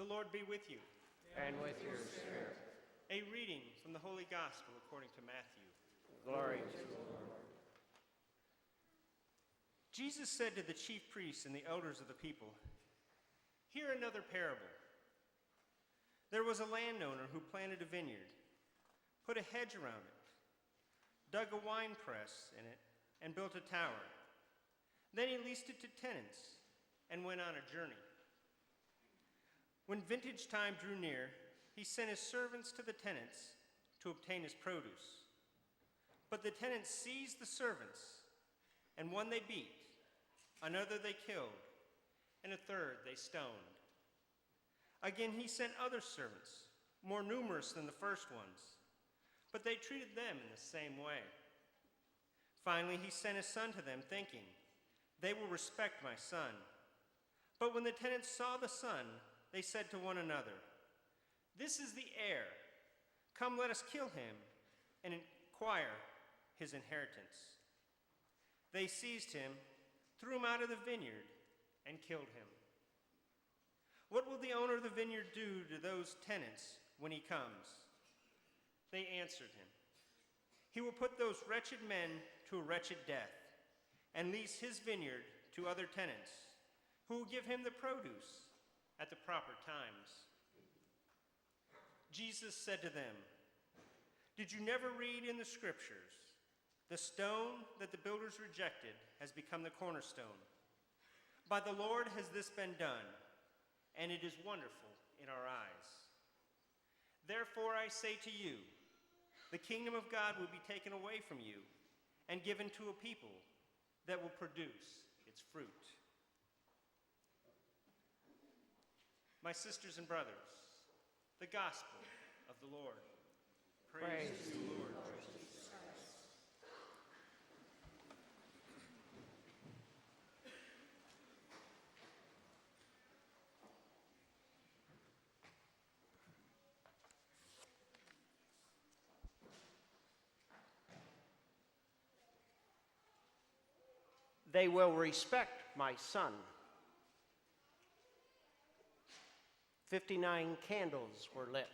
The Lord be with you. And with your spirit. A reading from the Holy Gospel according to Matthew. Glory to the Lord. Jesus said to the chief priests and the elders of the people, "Hear another parable. There was a landowner who planted a vineyard, put a hedge around it, dug a wine press in it, and built a tower. Then he leased it to tenants and went on a journey. When vintage time drew near, he sent his servants to the tenants to obtain his produce. But the tenants seized the servants, and one they beat, another they killed, and a third they stoned. Again he sent other servants, more numerous than the first ones, but they treated them in the same way. Finally he sent his son to them, thinking, 'They will respect my son.' But when the tenants saw the son, they said to one another, 'This is the heir. Come, let us kill him and acquire his inheritance.' They seized him, threw him out of the vineyard, and killed him. What will the owner of the vineyard do to those tenants when he comes?" They answered him, "He will put those wretched men to a wretched death and lease his vineyard to other tenants, who will give him the produce at the proper times." Jesus said to them, "Did you never read in the scriptures, 'The stone that the builders rejected has become the cornerstone. By the Lord has this been done, and it is wonderful in our eyes.' Therefore I say to you, the kingdom of God will be taken away from you and given to a people that will produce its fruit." My sisters and brothers, the gospel of the Lord. Praise to the Lord. They will respect my son. 59 candles were lit.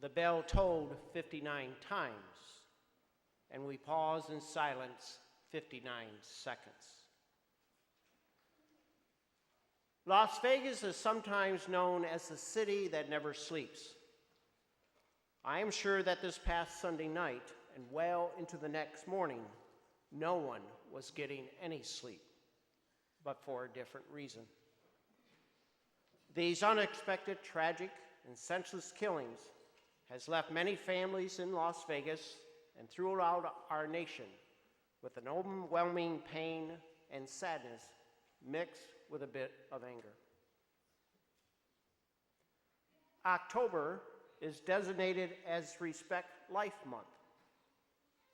The bell tolled 59 times, and we paused in silence 59 seconds. Las Vegas is sometimes known as the city that never sleeps. I am sure that this past Sunday night and well into the next morning, no one was getting any sleep, but for a different reason. These unexpected, tragic, and senseless killings has left many families in Las Vegas and throughout our nation with an overwhelming pain and sadness mixed with a bit of anger. October is designated as Respect Life Month,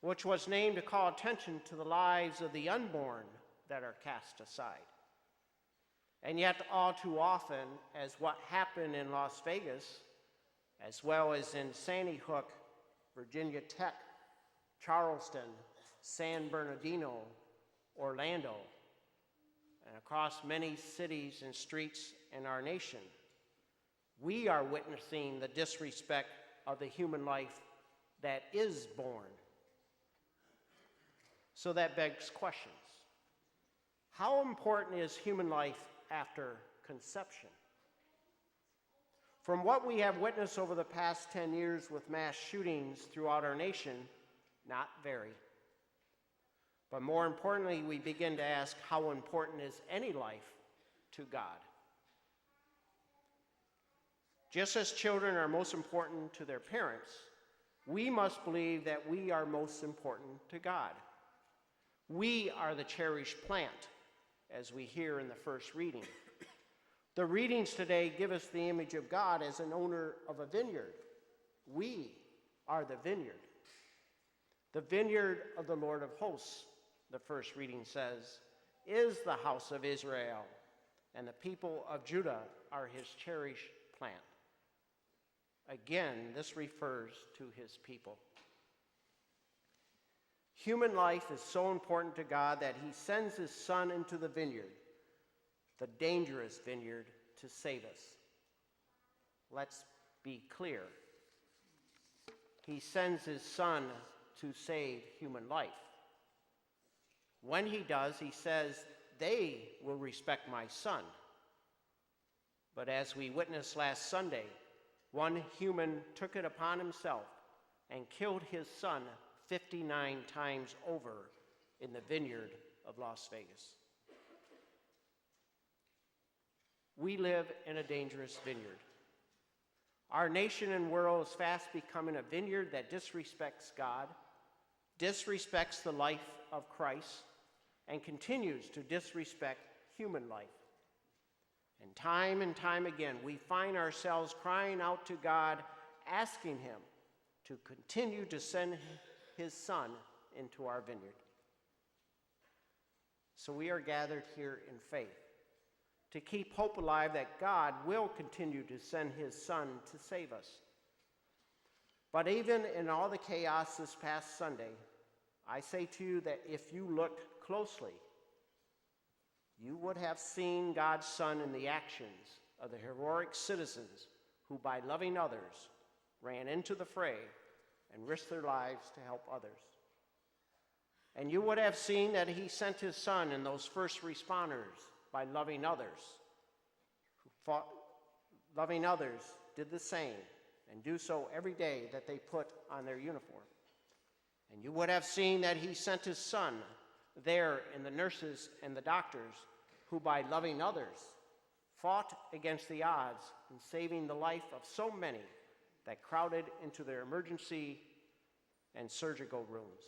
which was named to call attention to the lives of the unborn that are cast aside. And yet, all too often, as what happened in Las Vegas, as well as in Sandy Hook, Virginia Tech, Charleston, San Bernardino, Orlando, and across many cities and streets in our nation, we are witnessing the disrespect of the human life that is born. So that begs questions. How important is human life after conception? From what we have witnessed over the past 10 years with mass shootings throughout our nation, not very. But more importantly, we begin to ask, how important is any life to God? Just as children are most important to their parents, we must believe that we are most important to God. We are the cherished plant, as we hear in the first reading. The readings today give us the image of God as an owner of a vineyard. We are the vineyard. The vineyard of the Lord of hosts, the first reading says, is the house of Israel, and the people of Judah are his cherished plant. Again, this refers to his people. Human life is so important to God that he sends his son into the vineyard, the dangerous vineyard, to save us. Let's be clear. He sends his Son to save human life. When he does, he says, they will respect my Son. But as we witnessed last Sunday, one human took it upon himself and killed his Son 59 times over in the vineyard of Las Vegas. We live in a dangerous vineyard. Our nation and world is fast becoming a vineyard that disrespects God, disrespects the life of Christ, and continues to disrespect human life. And time again, we find ourselves crying out to God, asking him to continue to send his Son into our vineyard. So we are gathered here in faith to keep hope alive that God will continue to send his Son to save us. But even in all the chaos this past Sunday, I say to you that if you looked closely, you would have seen God's Son in the actions of the heroic citizens who, by loving others, ran into the fray and risked their lives to help others. And you would have seen that he sent his Son in those first responders by loving others, who fought, loving others, did the same, and do so every day that they put on their uniform. And you would have seen that he sent his Son there in the nurses and the doctors who, by loving others, fought against the odds in saving the life of so many that crowded into their emergency and surgical rooms.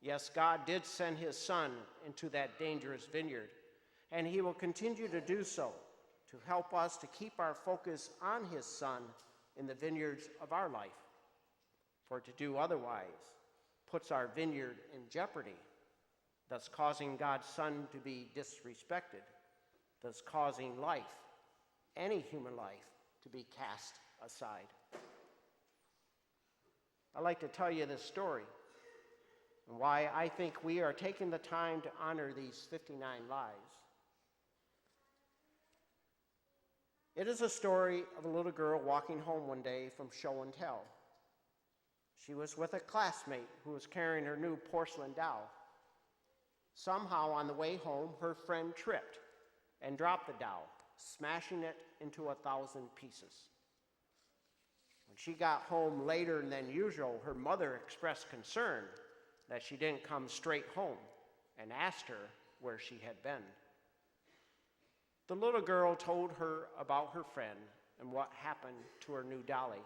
Yes, God did send his Son into that dangerous vineyard, and he will continue to do so to help us to keep our focus on his Son in the vineyards of our life. For to do otherwise puts our vineyard in jeopardy, thus causing God's Son to be disrespected, thus causing life, any human life, to be cast aside. I'd like to tell you this story and why I think we are taking the time to honor these 59 lives. It is a story of a little girl walking home one day from show and tell. She was with a classmate who was carrying her new porcelain doll. Somehow on the way home, her friend tripped and dropped the doll, smashing it into 1,000 pieces. When she got home later than usual, her mother expressed concern that she didn't come straight home and asked her where she had been. The little girl told her about her friend and what happened to her new dolly.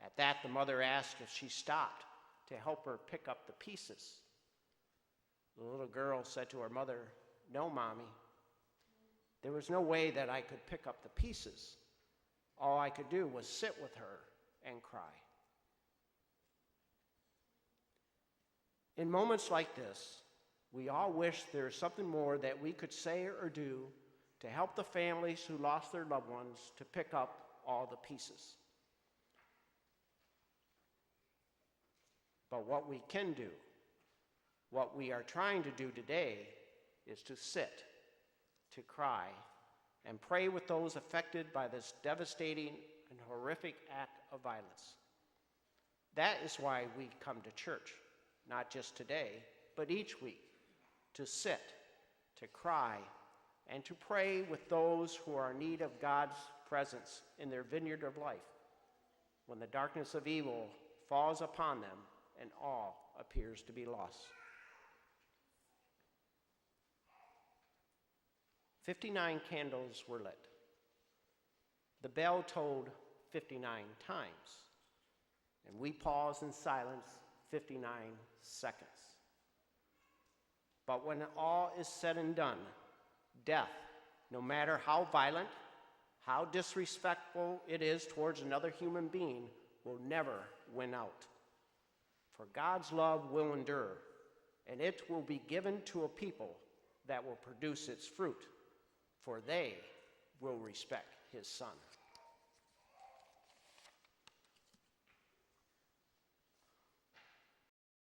At that, the mother asked if she stopped to help her pick up the pieces. The little girl said to her mother, "No, Mommy. There was no way that I could pick up the pieces. All I could do was sit with her and cry." In moments like this, we all wish there was something more that we could say or do to help the families who lost their loved ones to pick up all the pieces. But what we can do, what we are trying to do today, is to sit, to cry, and pray with those affected by this devastating and horrific act of violence. That is why we come to church, not just today, but each week, to sit, to cry, and to pray with those who are in need of God's presence in their vineyard of life, when the darkness of evil falls upon them and all appears to be lost. 59 candles were lit. The bell tolled 59 times, and we paused in silence 59 seconds. But when all is said and done, death, no matter how violent, how disrespectful it is towards another human being, will never win out. For God's love will endure, and it will be given to a people that will produce its fruit, for they will respect his Son.